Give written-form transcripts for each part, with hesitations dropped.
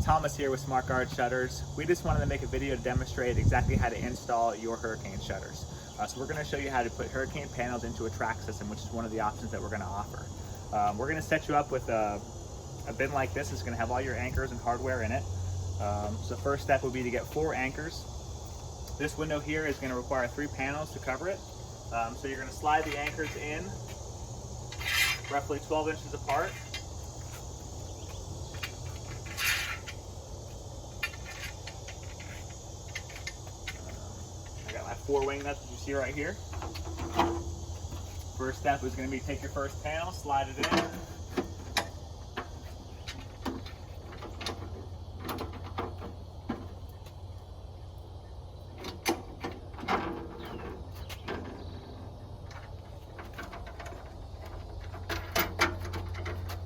Thomas here with SmartGuard Shutters. We just wanted to make a video to demonstrate exactly how to install your hurricane shutters. So we're going to show you how to put hurricane panels into a track system, which is one of the options that we're going to offer. We're going to set you up with a bin like this. It's going to have all your anchors and hardware in it. So first step would be to get 4 anchors. This window here is going to require 3 panels to cover it. So you're going to slide the anchors in roughly 12 inches apart. I got my 4 wing nuts that you see right here. First step is going to be take your first panel, slide it in.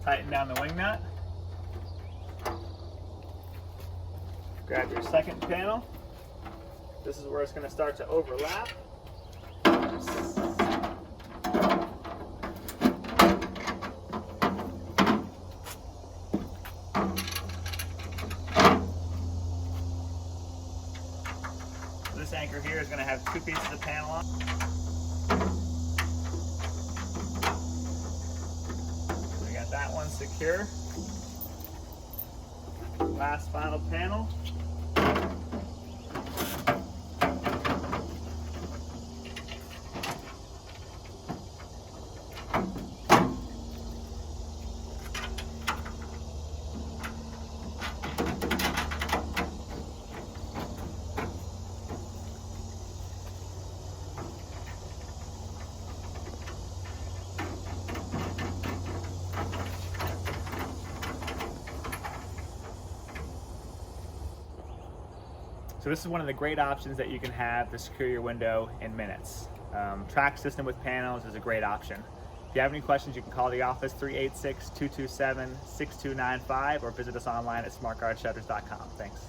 Tighten down the wing nut. Grab your second panel. This is where it's going to start to overlap. This anchor here is going to have 2 pieces of panel on. We got that one secure. Last final panel. So this is one of the great options that you can have to secure your window in minutes. Track system with panels is a great option. If you have any questions, you can call the office 386-227-6295 or visit us online at smartguardshutters.com. Thanks.